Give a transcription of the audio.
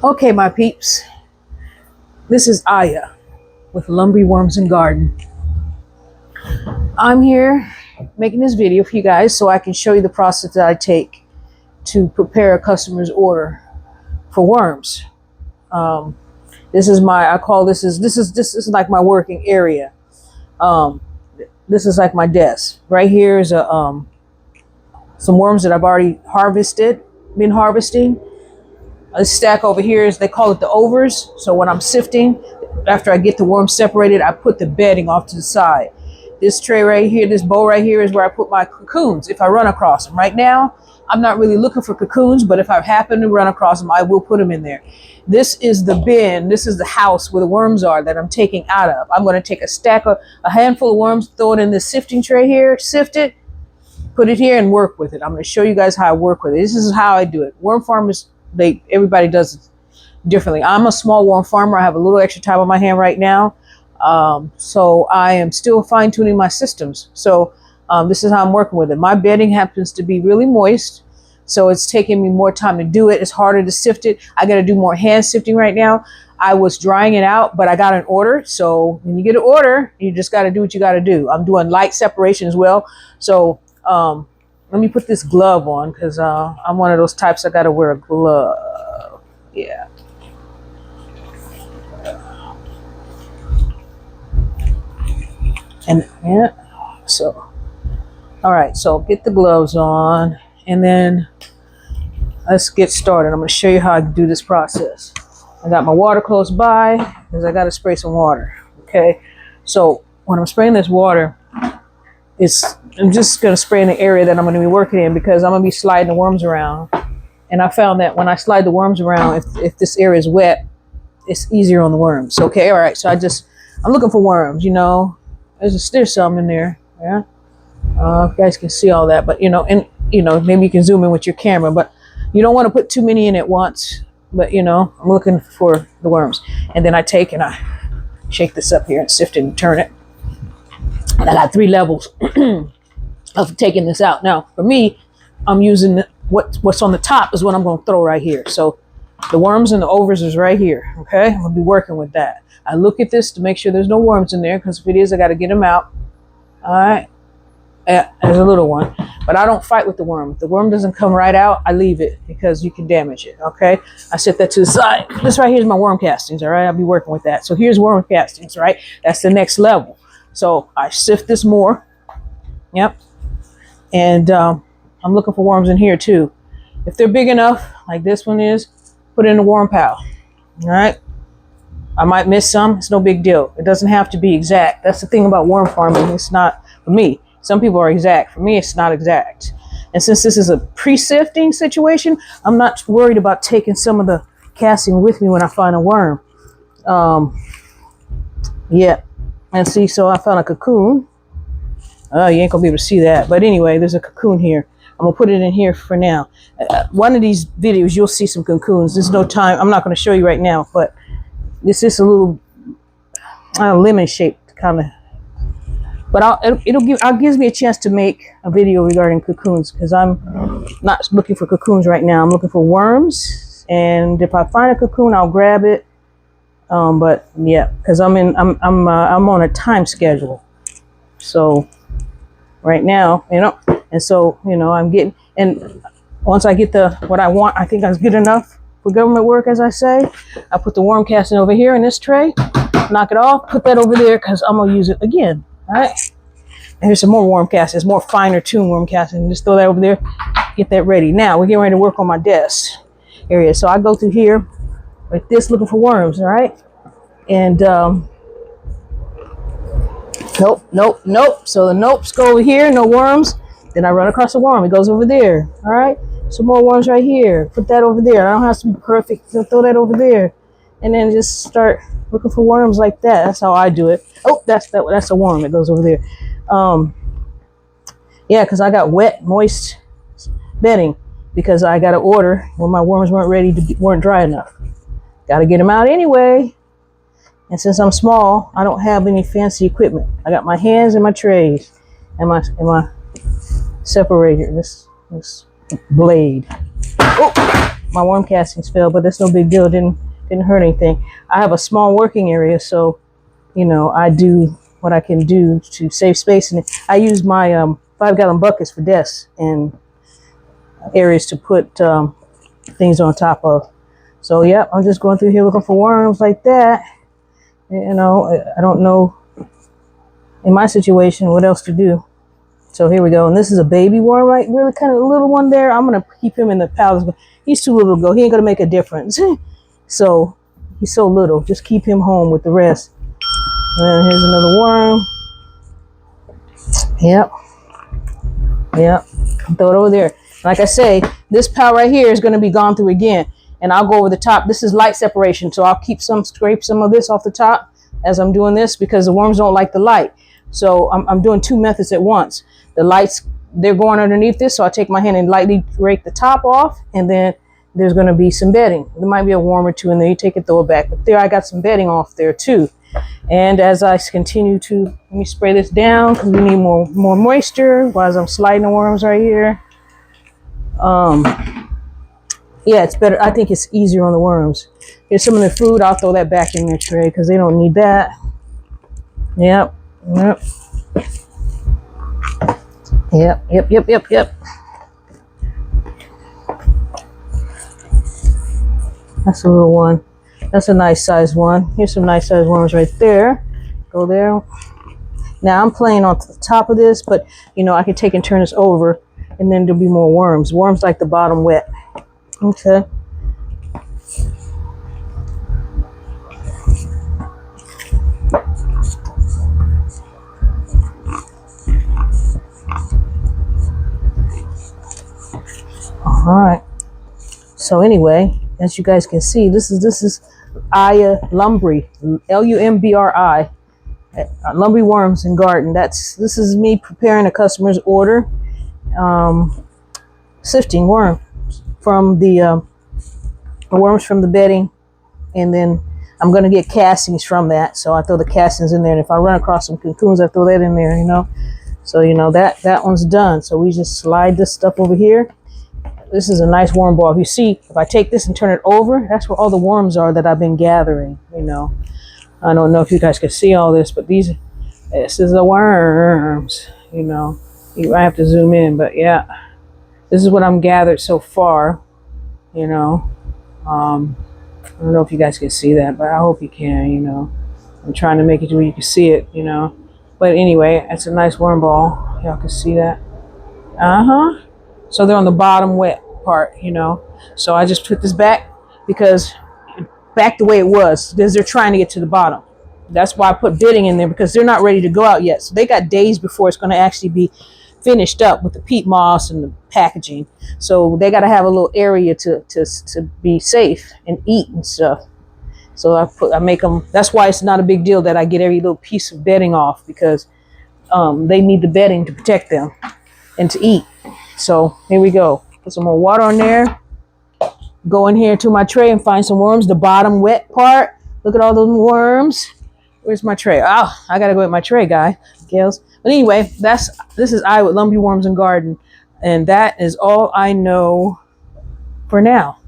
Okay, my peeps, this is Aya with Lumbry Worms and Garden. I'm here making this video for you guys so I can show you the process that I take to prepare a customer's order for worms. This is this is like my working area. This is like my desk. Right here is some worms that I've already been harvesting. This stack over here is, they call it the overs. So when I'm sifting, after I get the worms separated, I put the bedding off to the side. This tray right here, this bowl right here is where I put my cocoons if I run across them. Right now, I'm not really looking for cocoons, but if I happen to run across them, I will put them in there. This is the bin, this is the house where the worms are that I'm taking out of. I'm going to take a handful of worms, throw it in this sifting tray here, sift it, put it here and work with it. I'm going to show you guys how I work with it. This is how I do it. Worm farmers, everybody does it differently. I'm a small worm farmer. I have a little extra time on my hand right now. So I am still fine tuning my systems. So this is how I'm working with it. My bedding happens to be really moist, so it's taking me more time to do it. It's harder to sift it. I got to do more hand sifting right now. I was drying it out, but I got an order. So when you get an order, you just got to do what you got to do. I'm doing light separation as well. So let me put this glove on because I'm one of those types I got to wear a glove. Yeah. And yeah, so all right, so get the gloves on and then let's get started. I'm going to show you how I do this process. I got my water close by because I got to spray some water. Okay, so when I'm spraying this water, I'm just going to spray in the area that I'm going to be working in because I'm going to be sliding the worms around. And I found that when I slide the worms around, if this area is wet, it's easier on the worms. Okay, all right, so I'm looking for worms, you know. There's some in there, yeah. You guys can see all that, but maybe you can zoom in with your camera, but you don't want to put too many in at once. But I'm looking for the worms, and then I take and I shake this up here and sift it and turn it. And I got 3 levels of taking this out. Now, for me, I'm using what's on the top is what I'm going to throw right here. So the worms and the overs is right here. Okay, I'm going to be working with that. I look at this to make sure there's no worms in there because if it is, I got to get them out. All right. There's a little one, but I don't fight with the worm. If the worm doesn't come right out, I leave it because you can damage it. Okay, I set that to the side. This right here is my worm castings. All right, I'll be working with that. So here's worm castings. Right, that's the next level. So I sift this more. Yep, and I'm looking for worms in here too. If they're big enough, like this one is, put it in the worm pile. All right. I might miss some. It's no big deal. It doesn't have to be exact. That's the thing about worm farming. It's not for me. Some people are exact. For me, it's not exact. And since this is a pre-sifting situation, I'm not worried about taking some of the casting with me when I find a worm. Yeah. And see, so I found a cocoon. Oh, you ain't gonna be able to see that. But anyway, there's a cocoon here. I'm gonna put it in here for now. One of these videos, you'll see some cocoons. There's no time. I'm not gonna show you right now, but this is a little lemon shaped kind of. But it gives me a chance to make a video regarding cocoons because I'm not looking for cocoons right now. I'm looking for worms, and if I find a cocoon, I'll grab it. But yeah, because I'm on a time schedule. So right now, and so I'm getting, and once I get what I want, I think that's good enough for government work, as I say. I put the worm casting over here in this tray, knock it off, put that over there because I'm gonna use it again. All right, and here's some more worm castings, more finer tuned worm casting. Just throw that over there, get that ready. Now we're getting ready to work on my desk area. So I go through here like this, looking for worms. All right, and nope. So the nopes go over here, no worms. Then I run across a worm. It goes over there. All right, some more worms right here. Put that over there. I don't have to be perfect. So throw that over there, and then just start looking for worms like that. That's how I do it. Oh, that's a worm. It goes over there. Yeah, because I got wet, moist bedding because I got an order when my worms weren't dry enough. Got to get them out anyway. And since I'm small, I don't have any fancy equipment. I got my hands and my trays and my separator. This blade. Oh, my worm castings fell, but that's no big deal. Didn't hurt anything. I have a small working area, so you know I do what I can do to save space, and I use my 5-gallon buckets for desks and areas to put things on top of. So yeah, I'm just going through here looking for worms like that. You know, I don't know in my situation what else to do. So here we go, and this is a baby worm, right? Really kind of a little one there. I'm gonna keep him in the pouch. He's too little to go. He ain't gonna make a difference. So he's so little. Just keep him home with the rest. And here's another worm. Yep. Throw it over there. Like I say, this pile right here is gonna be gone through again, and I'll go over the top. This is light separation, so I'll scrape some of this off the top as I'm doing this because the worms don't like the light. So I'm doing two methods at once. The lights, they're going underneath this, so I take my hand and lightly rake the top off, and then there's going to be some bedding. There might be a worm or two in there. You take it, throw it back. But there, I got some bedding off there too. And as I continue to, let me spray this down because we need more moisture while I'm sliding the worms right here. Yeah, it's better. I think it's easier on the worms. Here's some of the food. I'll throw that back in their tray because they don't need that. Yep. That's a little one. That's a nice size one. Here's some nice size worms right there. Go there. Now I'm playing on the top of this, but you know I can take and turn this over, and then there'll be more worms. Worms like the bottom wet. Okay. All right. So anyway, as you guys can see, this is Aya Lumbri, Lumbri, Lumbri Worms and Garden. This is me preparing a customer's order, sifting worms from the worms from the bedding, and then I'm gonna get castings from that. So I throw the castings in there, and if I run across some cocoons, I throw that in there. You know, so you know that one's done. So we just slide this stuff over here. This is a nice worm ball. If you see, if I take this and turn it over, that's where all the worms are that I've been gathering, you know. I don't know if you guys can see all this, but this is the worms, you know. I have to zoom in, but yeah. This is what I'm gathered so far, you know. I don't know if you guys can see that, but I hope you can, you know. I'm trying to make it to where you can see it, you know. But anyway, it's a nice worm ball. Y'all can see that. So they're on the bottom wet part, you know. So I just put this back because back the way it was because they're trying to get to the bottom. That's why I put bedding in there because they're not ready to go out yet. So they got days before it's going to actually be finished up with the peat moss and the packaging. So they got to have a little area to be safe and eat and stuff. So I make them. That's why it's not a big deal that I get every little piece of bedding off because they need the bedding to protect them and to eat. So here we go. Put some more water on there. Go in here to my tray and find some worms. The bottom wet part. Look at all those worms. Where's my tray? Oh, I gotta go get my tray, gals. But anyway, this is I with Lumbri Worms and Garden, and that is all I know for now.